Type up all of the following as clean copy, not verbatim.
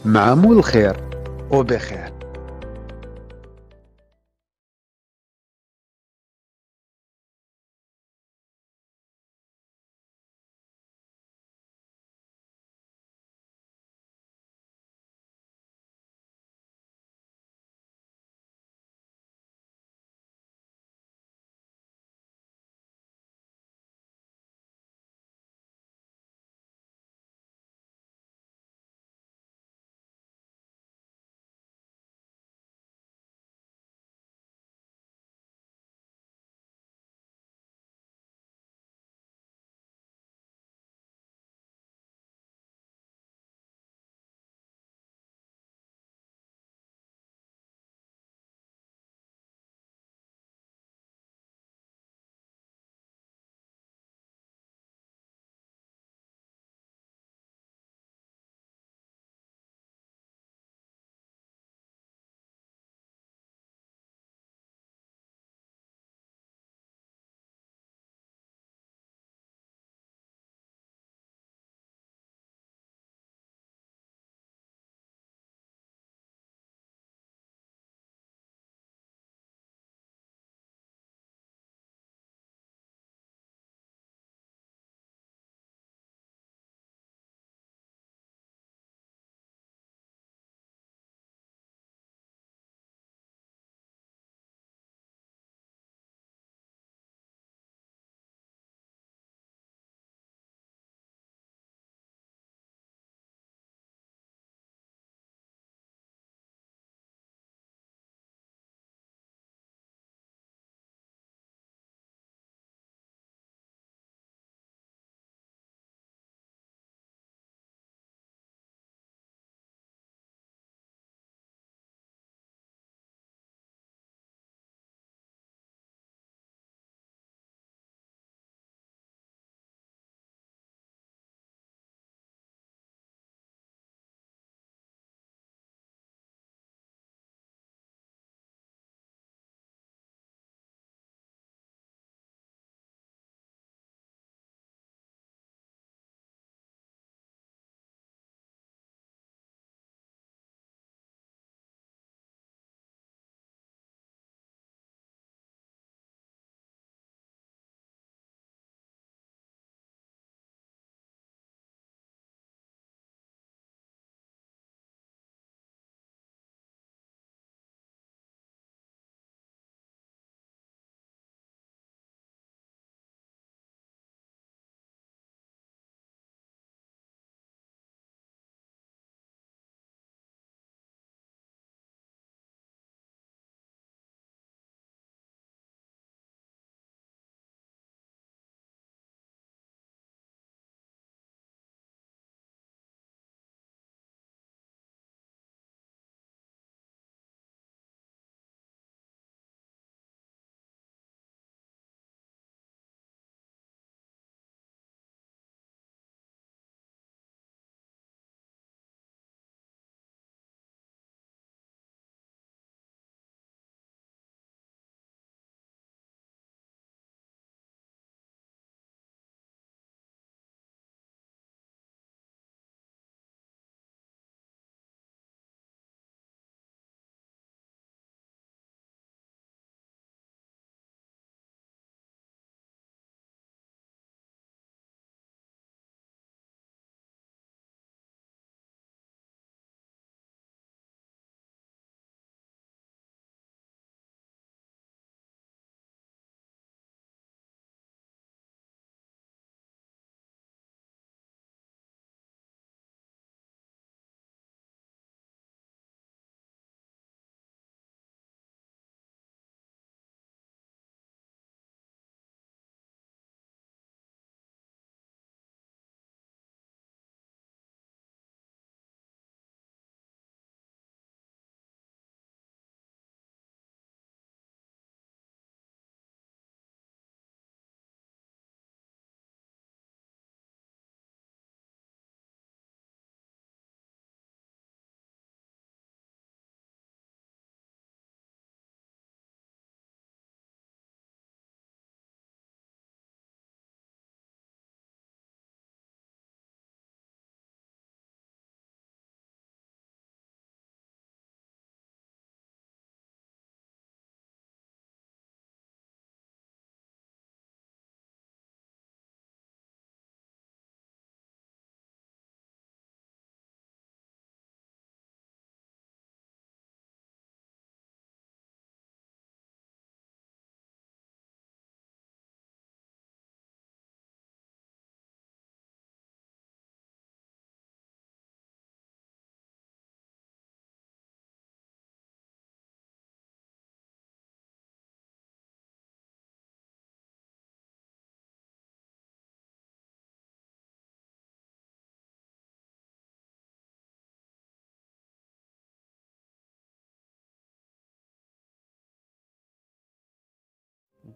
معمول خير وبخير.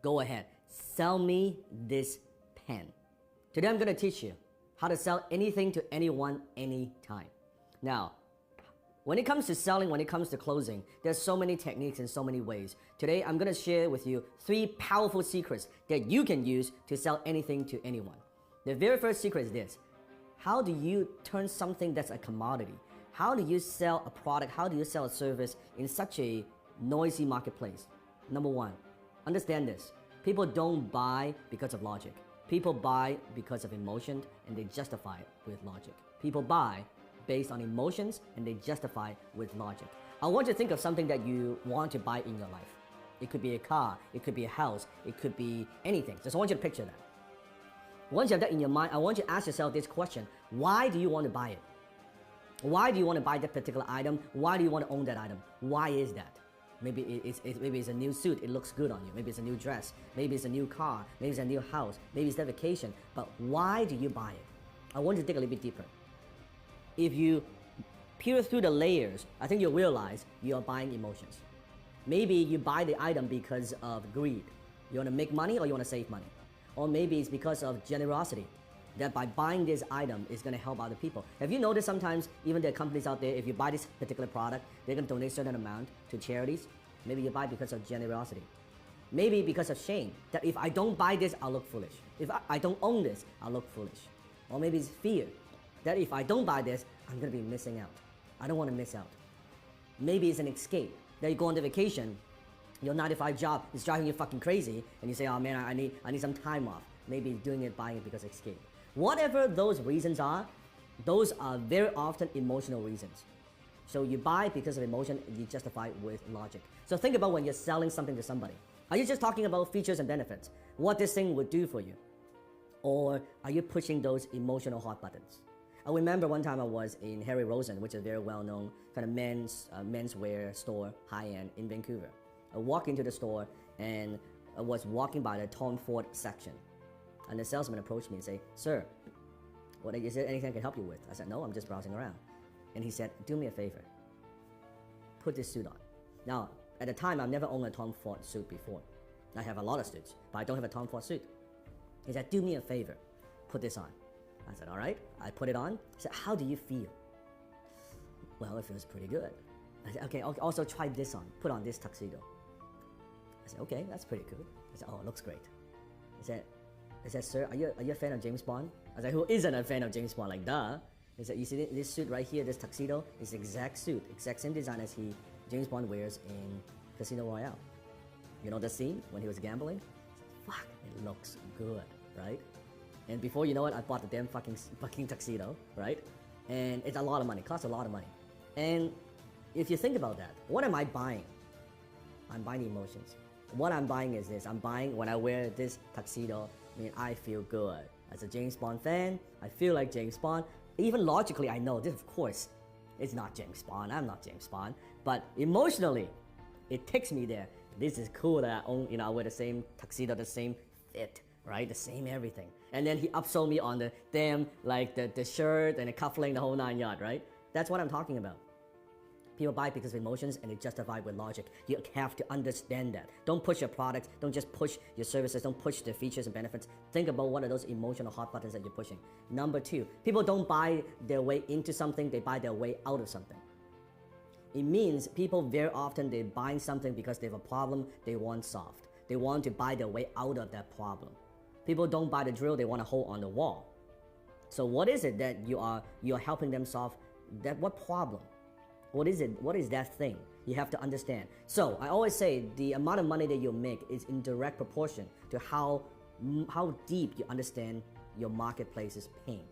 go ahead, sell me this pen. Today I'm going to teach you how to sell anything to anyone, anytime. Now, when it comes to selling, when it comes to closing, there's so many techniques and so many ways. Today I'm going to share with you 3 powerful secrets that you can use to sell anything to anyone. The very first secret is this. How do you turn something that's a commodity? How do you sell a product? How do you sell a service in such a noisy marketplace? Number 1, understand this. People don't buy because of logic. People buy because of emotion, and they justify it with logic. People buy based on emotions, and they justify with logic. I want you to think of something that you want to buy in your life. It could be a car, it could be a house, it could be anything. Just want you to picture that. Once you have that in your mind, I want you to ask yourself this question. Why do you want to buy it? Why do you want to buy that particular item? Why do you want to own that item? Why is that? Maybe it's a new suit, it looks good on you. Maybe it's a new dress, maybe it's a new car, maybe it's a new house, maybe it's that vacation. But why do you buy it? I want you to dig a little bit deeper. If you peer through the layers, I think you'll realize you are buying emotions. Maybe you buy the item because of greed. You want to make money or you want to save money. Or maybe it's because of generosity, that by buying this item is going to help other people. Have you noticed sometimes, even there are companies out there, if you buy this particular product, they're going to donate a certain amount to charities? Maybe you buy because of generosity. Maybe because of shame, that if I don't buy this, I'll look foolish. If I don't own this, I'll look foolish. Or maybe it's fear, that if I don't buy this, I'm going to be missing out. I don't want to miss out. Maybe it's an escape, that you go on the vacation, your 9-to-5 job is driving you fucking crazy, and you say, oh man, I need some time off. Maybe doing it, buying it because of escape. Whatever those reasons are, those are very often emotional reasons. So you buy because of emotion, and you justify with logic. So think about when you're selling something to somebody. Are you just talking about features and benefits? What this thing would do for you? Or are you pushing those emotional hot buttons? I remember one time I was in Harry Rosen, which is a very well-known kind of menswear store, high-end in Vancouver. I walked into the store and I was walking by the Tom Ford section. And the salesman approached me and said, sir, is there anything I can help you with? I said, no, I'm just browsing around. And he said, do me a favor. Put this suit on. Now, at the time, I've never owned a Tom Ford suit before. I have a lot of suits, but I don't have a Tom Ford suit. He said, do me a favor. Put this on. I said, all right. I put it on. He said, how do you feel? Well, it feels pretty good. I said, okay, also try this on. Put on this tuxedo. I said, okay, that's pretty good. He said, oh, it looks great. He said, sir, are you a fan of James Bond? I said, who isn't a fan of James Bond? Like, duh. He said, you see this suit right here, this tuxedo, is the exact suit, exact same design as James Bond wears in Casino Royale. You know the scene when he was gambling? I said, fuck, it looks good, right? And before you know it, I bought the damn fucking tuxedo, right? And it's a lot of money, costs a lot of money. And if you think about that, what am I buying? I'm buying emotions. What I'm buying is this. I'm buying, when I wear this tuxedo, I feel good. As a James Bond fan, I feel like James Bond. Even logically, I know this, of course, it's not James Bond. I'm not James Bond. But emotionally, it takes me there. This is cool that I own, I wear the same tuxedo, the same fit, right? The same everything. And then he upsold me on the damn, like the shirt and the cufflink, the whole 9 yards, right? That's what I'm talking about. People buy because of emotions and they justify with logic. You have to understand that. Don't push your products. Don't just push your services. Don't push the features and benefits. Think about what are those emotional hot buttons that you're pushing. Number 2, people don't buy their way into something. They buy their way out of something. It means people very often, they're buying something because they have a problem they want solved. They want to buy their way out of that problem. People don't buy the drill. They want a hole on the wall. So what is it that you're helping them solve? What problem? What is it? What is that thing? You have to understand. So I always say the amount of money that you make is in direct proportion to how deep you understand your marketplace's pain.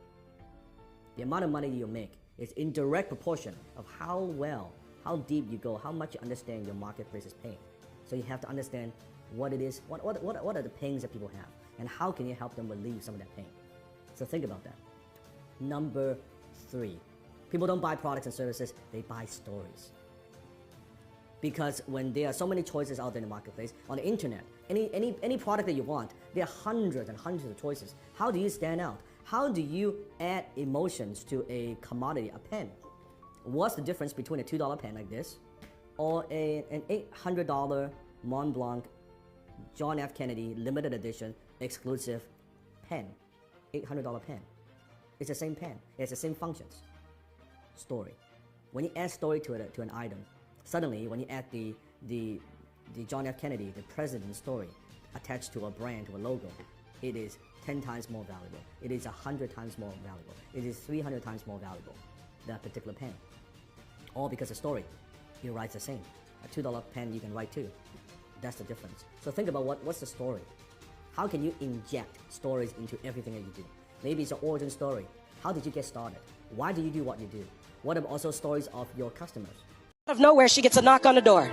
The amount of money you make is in direct proportion of how deep you go, how much you understand your marketplace's pain. So you have to understand what it is, what are the pains that people have, and how can you help them relieve some of that pain. So think about that. Number 3. People don't buy products and services, they buy stories. Because when there are so many choices out there in the marketplace, on the internet, any product that you want, there are hundreds and hundreds of choices. How do you stand out? How do you add emotions to a commodity, a pen? What's the difference between a $2 pen like this or an $800 Mont Blanc John F. Kennedy limited edition exclusive pen, $800 pen. It's the same pen. It has the same functions. Story. When you add story to an item, suddenly when you add the John F. Kennedy, the president's story, attached to a brand, to a logo, it is 10 times more valuable. It is 100 times more valuable. It is 300 times more valuable, that particular pen. All because of story. It writes the same. A $2 pen you can write too. That's the difference. So think about what's the story? How can you inject stories into everything that you do? Maybe it's an origin story. How did you get started? Why do you do what you do? What are also stories of your customers? Out of nowhere, she gets a knock on the door.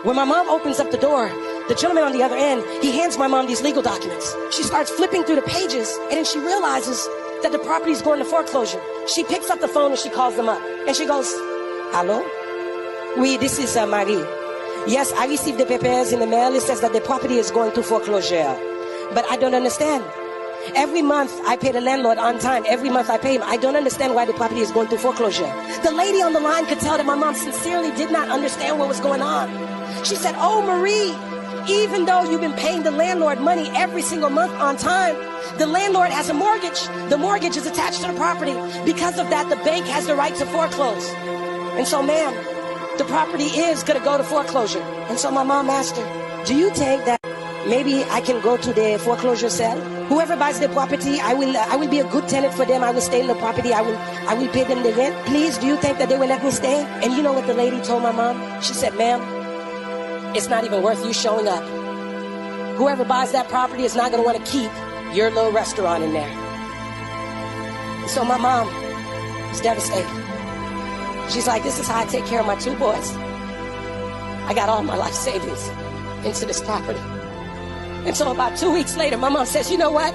When my mom opens up the door, the gentleman on the other end, he hands my mom these legal documents. She starts flipping through the pages, and then she realizes that the property is going to foreclosure. She picks up the phone and she calls them up. And she goes, "Hello? Oui, this is Marie. Yes, I received the papers in the mail. It says that the property is going to foreclosure. But I don't understand. Every month I pay the landlord on time. Every month I pay him. I don't understand why the property is going to foreclosure." The lady on the line could tell that my mom sincerely did not understand what was going on. She said, "Oh, Marie, even though you've been paying the landlord money every single month on time, the landlord has a mortgage. The mortgage is attached to the property. Because of that, the bank has the right to foreclose. And so, ma'am, the property is going to go to foreclosure." And so my mom asked her, "Do you think that maybe I can go to the foreclosure sale? Whoever buys the property, I will be a good tenant for them. I will stay in the property. I will pay them the rent. Please, do you think that they will let me stay?" And you know what the lady told my mom? She said, "Ma'am, it's not even worth you showing up. Whoever buys that property is not going to want to keep your little restaurant in there." So my mom is devastated. She's like, "This is how I take care of my 2 boys. I got all my life savings into this property." And so about 2 weeks later, my mom says, "You know what?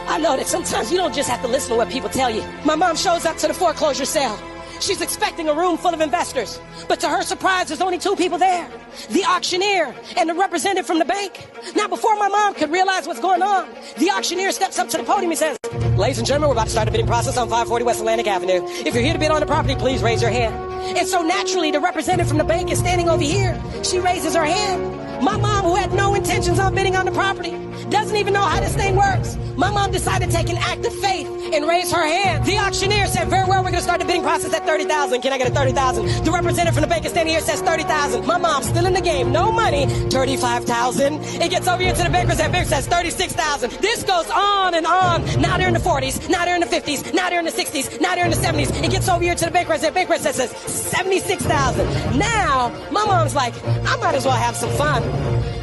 I know that sometimes you don't just have to listen to what people tell you." My mom shows up to the foreclosure sale. She's expecting a room full of investors. But to her surprise, there's only 2 people there. The auctioneer and the representative from the bank. Now, before my mom could realize what's going on, the auctioneer steps up to the podium and says, "Ladies and gentlemen, we're about to start the bidding process on 540 West Atlantic Avenue. If you're here to bid on the property, please raise your hand." And so naturally, the representative from the bank is standing over here. She raises her hand. My mom, who had no intentions on bidding on the property, doesn't even know how this thing works. My mom decided to take an act of faith and raise her hand. The auctioneer said, "Very well, we're going to start the bidding process at 30,000. Can I get a 30,000? The representative from the bank is standing here, says 30,000. My mom's still in the game. No money. 35,000. It gets over here to the bankers and banker says 36,000. This goes on and on. Now they're in the 40s. Now they're in the 50s. Now they're in the 60s. Now they're in the 70s. It gets over here to the bankers and banker says 76,000. Now, my mom's like, "I might as well have some fun.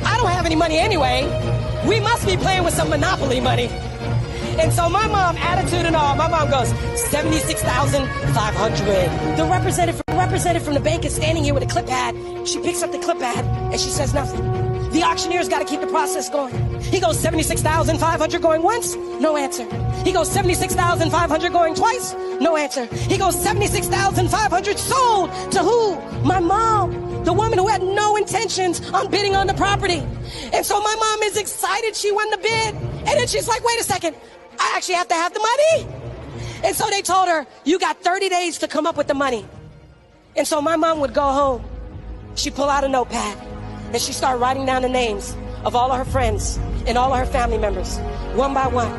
I don't have any money anyway. We must be playing with some Monopoly money." And so my mom, attitude and all, my mom goes, 76,500. The representative from the bank is standing here with a clip pad. She picks up the clip pad and she says nothing. The auctioneer's got to keep the process going. He goes 76,500 going once, no answer. He goes 76,500 going twice, no answer. He goes 76,500 sold to who? My mom. The woman who had no intentions on bidding on the property. And so my mom is excited she won the bid. And then she's like, "Wait a second, I actually have to have the money." And so they told her, "You got 30 days to come up with the money." And so my mom would go home. She'd pull out a notepad and she'd start writing down the names of all of her friends and all of her family members, one by one.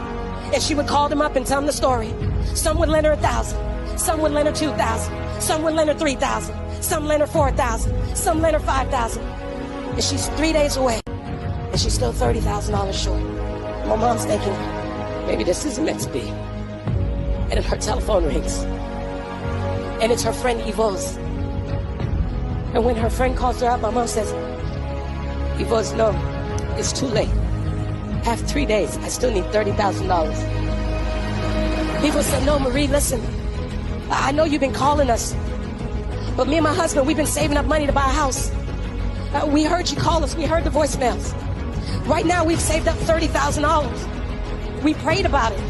And she would call them up and tell them the story. Some would lend her 1,000. Some would lend her 2,000. Some would lend her 3,000. Some lend her 4,000. Some lend her 5,000. And she's 3 days away. And she's still $30,000 short. My mom's thinking, maybe this isn't meant to be. And then her telephone rings. And it's her friend Yvonne's. And when her friend calls her up, my mom says, "Yvonne's, no, it's too late. I have 3 days. I still need $30,000. Yvonne said, "No, Marie, listen. I know you've been calling us. But me and my husband, we've been saving up money to buy a house. We heard you call us. We heard the voicemails. Right now, we've saved up $30,000. We prayed about it.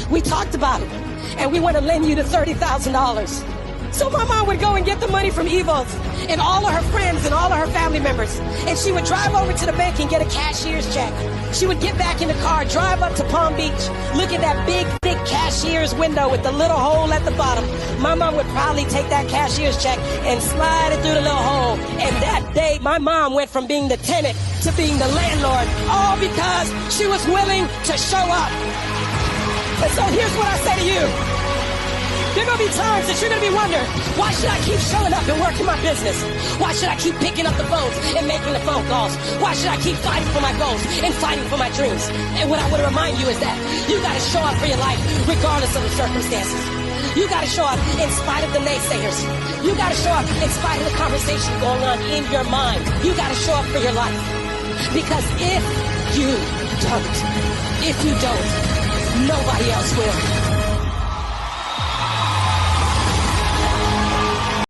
We talked about it. And we want to lend you the $30,000. So my mom would go and get the money from Evo's and all of her friends and all of her family members. And she would drive over to the bank and get a cashier's check. She would get back in the car, drive up to Palm Beach, look at that big, thick cashier's window with the little hole at the bottom. my mom would probably take that cashier's check and slide it through the little hole. And that day, my mom went from being the tenant to being the landlord, all because she was willing to show up. And so here's what I say to you. There are going to be times that you're going to be wondering, why should I keep showing up and working my business? Why should I keep picking up the phones and making the phone calls? Why should I keep fighting for my goals and fighting for my dreams? And what I want to remind you is that you got to show up for your life regardless of the circumstances. You got to show up in spite of the naysayers. You got to show up in spite of the conversation going on in your mind. You got to show up for your life. Because if you don't, nobody else will.